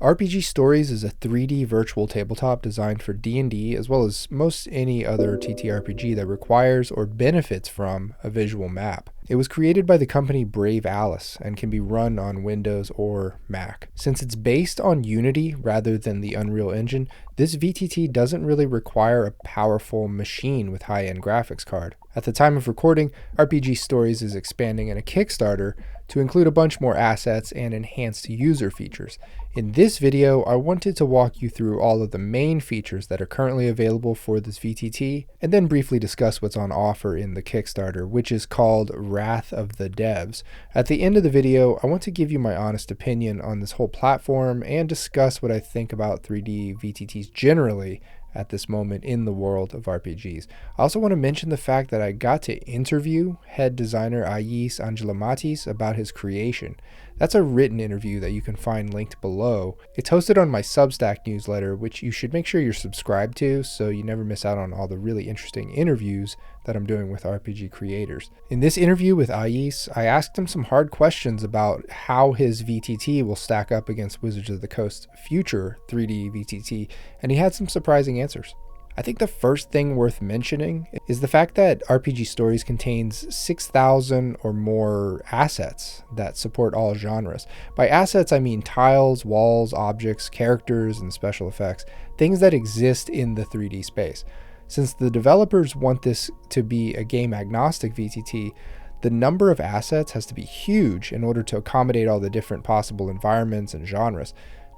RPG Stories is a 3D virtual tabletop designed for D&D as well as most any other TTRPG that requires or benefits from a visual map. It was created by the company Brave Alice and can be run on Windows or Mac. Since it's based on Unity rather than the Unreal Engine, this VTT doesn't really require a powerful machine with high-end graphics card. At the time of recording, RPG Stories is expanding in a Kickstarter to include a bunch more assets and enhanced user features. In this video, I wanted to walk you through all of the main features that are currently available for this VTT, and then briefly discuss what's on offer in the Kickstarter, which is called Wrath of the Devs. At the end of the video, I want to give you my honest opinion on this whole platform and discuss what I think about 3D VTTs generally at this moment in the world of RPGs. I also want to mention the fact that I got to interview head designer Ais Angelamatis about his creation. That's a written interview that you can find linked below. It's hosted on my Substack newsletter, which you should make sure you're subscribed to so you never miss out on all the really interesting interviews that I'm doing with RPG creators. In this interview with Ais, I asked him some hard questions about how his VTT will stack up against Wizards of the Coast's future 3D VTT, and he had some surprising answers. I think the first thing worth mentioning is the fact that RPG Stories contains 6,000 or more assets that support all genres. By assets, I mean tiles, walls, objects, characters, and special effects, things that exist in the 3D space. Since the developers want this to be a game-agnostic VTT, the number of assets has to be huge in order to accommodate all the different possible environments and genres.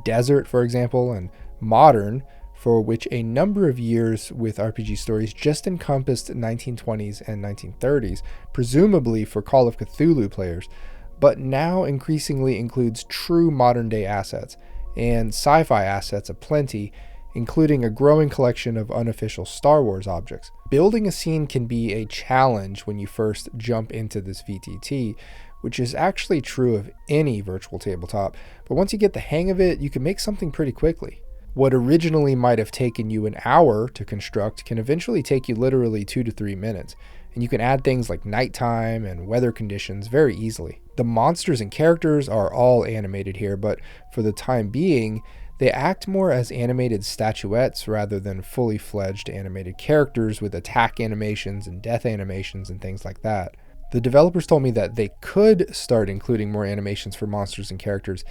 Desert, for example, and modern, for which a number of years with RPG Stories just encompassed 1920s and 1930s, presumably for Call of Cthulhu players, but now increasingly includes true modern-day assets, and sci-fi assets aplenty, including a growing collection of unofficial Star Wars objects. Building a scene can be a challenge when you first jump into this VTT, which is actually true of any virtual tabletop, but once you get the hang of it, you can make something pretty quickly. What originally might have taken you an hour to construct can eventually take you literally 2 to 3 minutes, and you can add things like nighttime and weather conditions very easily. The monsters and characters are all animated here, but for the time being, they act more as animated statuettes rather than fully fledged animated characters with attack animations and death animations and things like that. The developers told me that they could start including more animations for monsters and characters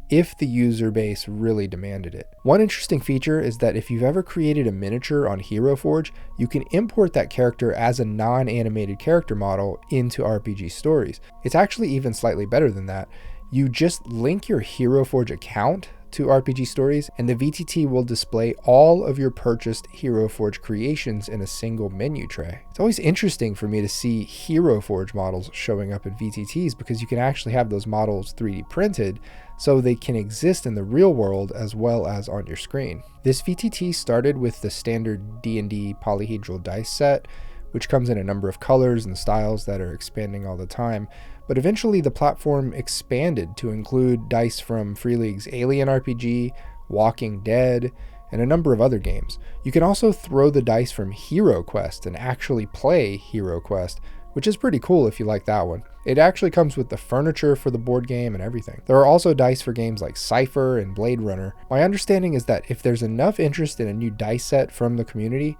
if the user base really demanded it. One interesting feature is that if you've ever created a miniature on Hero Forge, you can import that character as a non-animated character model into RPG Stories. It's actually even slightly better than that. You just link your Hero Forge account to RPG Stories, and the VTT will display all of your purchased Hero Forge creations in a single menu tray. It's always interesting for me to see Hero Forge models showing up in VTTs because you can actually have those models 3D printed so they can exist in the real world as well as on your screen. This VTT started with the standard D&D polyhedral dice set, which comes in a number of colors and styles that are expanding all the time, but eventually the platform expanded to include dice from Free League's Alien RPG, Walking Dead, and a number of other games. You can also throw the dice from Hero Quest and actually play Hero Quest, which is pretty cool if you like that one. It actually comes with the furniture for the board game and everything. There are also dice for games like Cypher and Blade Runner. My understanding is that if there's enough interest in a new dice set from the community,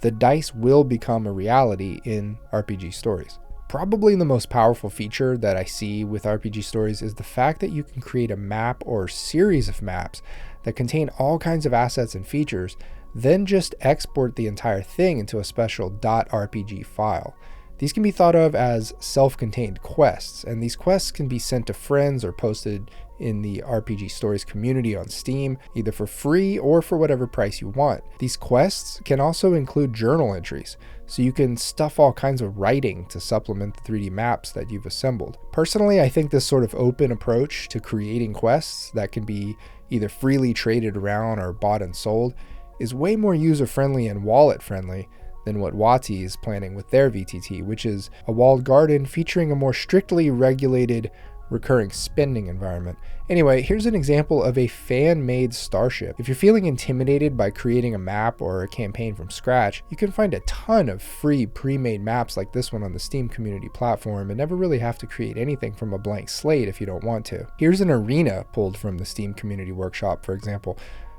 the dice will become a reality in RPG Stories. Probably the most powerful feature that I see with RPG Stories is the fact that you can create a map or series of maps that contain all kinds of assets and features, then just export the entire thing into a special .rpg file. These can be thought of as self-contained quests, and these quests can be sent to friends or posted in the RPG Stories community on Steam, either for free or for whatever price you want. These quests can also include journal entries, so you can stuff all kinds of writing to supplement the 3D maps that you've assembled. Personally, I think this sort of open approach to creating quests that can be either freely traded around or bought and sold is way more user-friendly and wallet-friendly than what WotC is planning with their VTT, which is a walled garden featuring a more strictly regulated recurring spending environment. Anyway, here's an example of a fan-made starship. If you're feeling intimidated by creating a map or a campaign from scratch, you can find a ton of free pre-made maps like this one on the Steam community platform and never really have to create anything from a blank slate if you don't want to. Here's an arena pulled from the Steam community workshop, for example.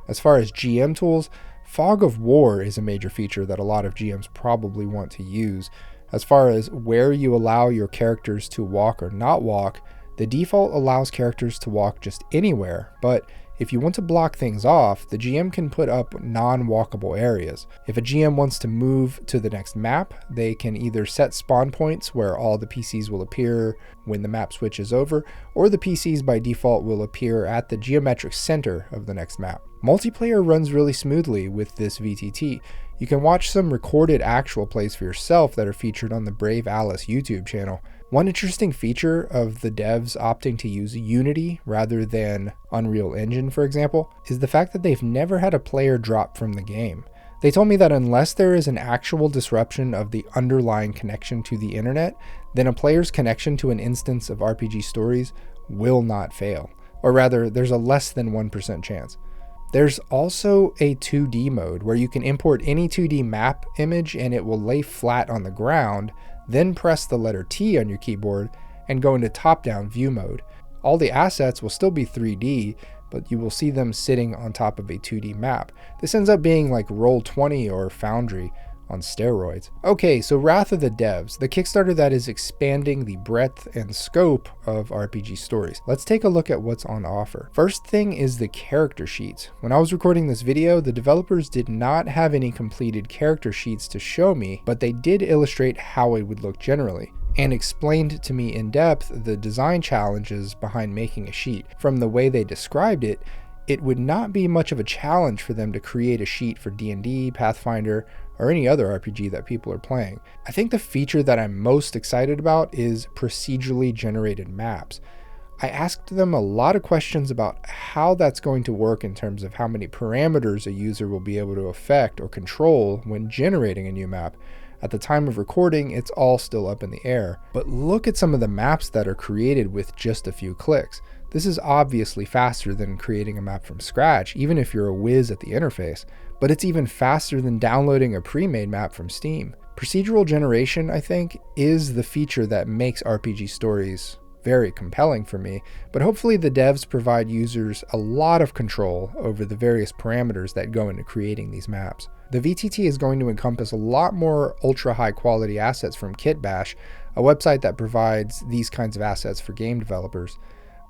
As far as GM tools, Fog of War is a major feature that a lot of GMs probably want to use. As far as where you allow your characters to walk or not walk, the default allows characters to walk just anywhere, but if you want to block things off, the GM can put up non-walkable areas. If a GM wants to move to the next map, they can either set spawn points where all the PCs will appear when the map switches over, or the PCs by default will appear at the geometric center of the next map. Multiplayer runs really smoothly with this VTT. You can watch some recorded actual plays for yourself that are featured on the Brave Alice YouTube channel. One interesting feature of the devs opting to use Unity rather than Unreal Engine, for example, is the fact that they've never had a player drop from the game. They told me that unless there is an actual disruption of the underlying connection to the internet, then a player's connection to an instance of RPG Stories will not fail. Or rather, there's a less than 1% chance. There's also a 2D mode where you can import any 2D map image and it will lay flat on the ground, then press the letter T on your keyboard and go into top-down view mode. All the assets will still be 3D, but you will see them sitting on top of a 2D map. This ends up being like Roll20 or Foundry on steroids. Okay, so Wrath of the Devs, the Kickstarter that is expanding the breadth and scope of RPG Stories. Let's take a look at what's on offer. First thing is the character sheets. When I was recording this video, the developers did not have any completed character sheets to show me, but they did illustrate how it would look generally, and explained to me in depth the design challenges behind making a sheet. From the way they described it, it would not be much of a challenge for them to create a sheet for D&D, Pathfinder, or any other RPG that people are playing. I think the feature that I'm most excited about is procedurally generated maps. I asked them a lot of questions about how that's going to work in terms of how many parameters a user will be able to affect or control when generating a new map. At the time of recording, it's all still up in the air. But look at some of the maps that are created with just a few clicks. This is obviously faster than creating a map from scratch, even if you're a whiz at the interface, but it's even faster than downloading a pre-made map from Steam. Procedural generation, I think, is the feature that makes RPG Stories very compelling for me, but hopefully the devs provide users a lot of control over the various parameters that go into creating these maps. The VTT is going to encompass a lot more ultra high quality assets from Kitbash, a website that provides these kinds of assets for game developers.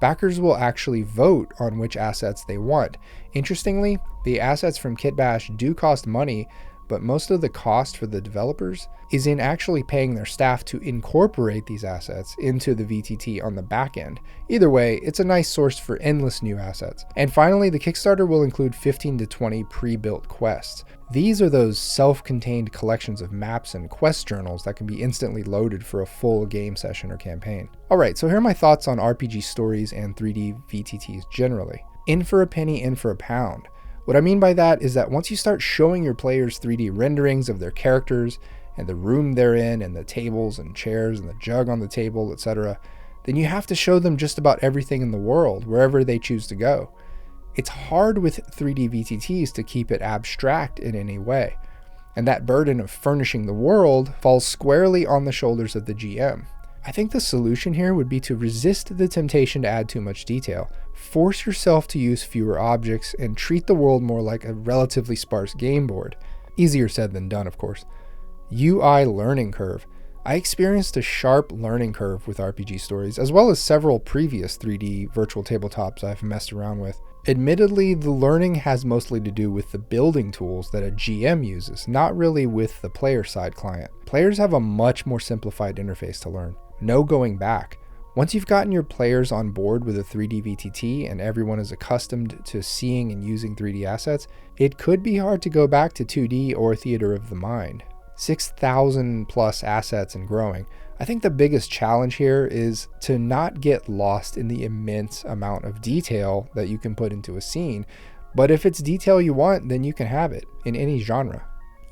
Backers will actually vote on which assets they want. Interestingly, the assets from Kitbash do cost money, but most of the cost for the developers is in actually paying their staff to incorporate these assets into the VTT on the back end. Either way, it's a nice source for endless new assets. And finally, the Kickstarter will include 15 to 20 pre-built quests. These are those self-contained collections of maps and quest journals that can be instantly loaded for a full game session or campaign. Alright, so here are my thoughts on RPG Stories and 3D VTTs generally. In for a penny, in for a pound. What I mean by that is that once you start showing your players 3D renderings of their characters and the room they're in and the tables and chairs and the jug on the table, etc., then you have to show them just about everything in the world, wherever they choose to go. It's hard with 3D VTTs to keep it abstract in any way, and that burden of furnishing the world falls squarely on the shoulders of the GM. I think the solution here would be to resist the temptation to add too much detail. Force yourself to use fewer objects and treat the world more like a relatively sparse game board. Easier said than done, of course. UI learning curve. I experienced a sharp learning curve with RPG Stories, as well as several previous 3D virtual tabletops I've messed around with. Admittedly, the learning has mostly to do with the building tools that a GM uses, not really with the player-side client. Players have a much more simplified interface to learn. No going back. Once you've gotten your players on board with a 3D VTT and everyone is accustomed to seeing and using 3D assets, it could be hard to go back to 2D or theater of the mind. 6,000 plus assets and growing. I think the biggest challenge here is to not get lost in the immense amount of detail that you can put into a scene, but if it's detail you want, then you can have it in any genre.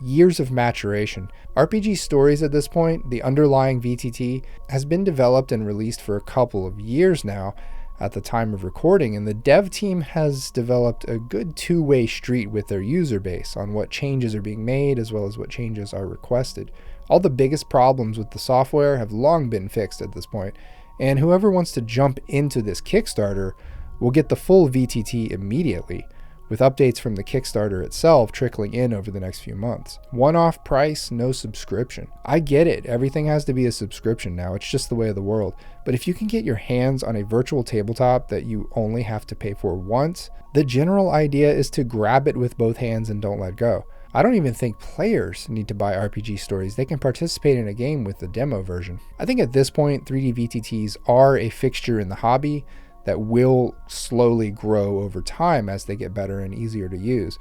years of maturation. RPG Stories at this point, the underlying VTT, has been developed and released for a couple of years now at the time of recording, and the dev team has developed a good two-way street with their user base on what changes are being made as well as what changes are requested. All the biggest problems with the software have long been fixed at this point, and whoever wants to jump into this Kickstarter will get the full VTT immediately, with updates from the Kickstarter itself trickling in over the next few months. One-off price, no subscription. I get it, everything has to be a subscription now, it's just the way of the world. But if you can get your hands on a virtual tabletop that you only have to pay for once, the general idea is to grab it with both hands and don't let go. I don't even think players need to buy RPG Stories. They can participate in a game with the demo version. I think at this point, 3D VTTs are a fixture in the hobby that will slowly grow over time as they get better and easier to use.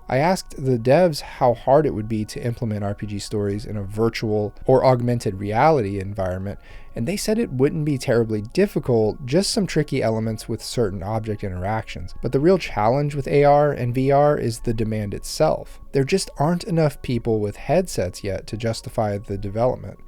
I asked the devs how hard it would be to implement RPG Stories in a virtual or augmented reality environment, and they said it wouldn't be terribly difficult, just some tricky elements with certain object interactions. But the real challenge with AR and VR is the demand itself. There just aren't enough people with headsets yet to justify the development.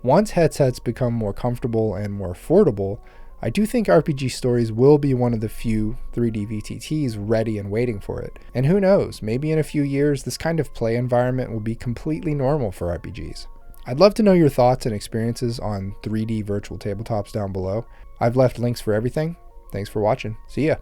Once headsets become more comfortable and more affordable, I do think RPG Stories will be one of the few 3D VTTs ready and waiting for it. And who knows, maybe in a few years this kind of play environment will be completely normal for RPGs. I'd love to know your thoughts and experiences on 3D virtual tabletops down below. I've left links for everything. Thanks for watching. See ya.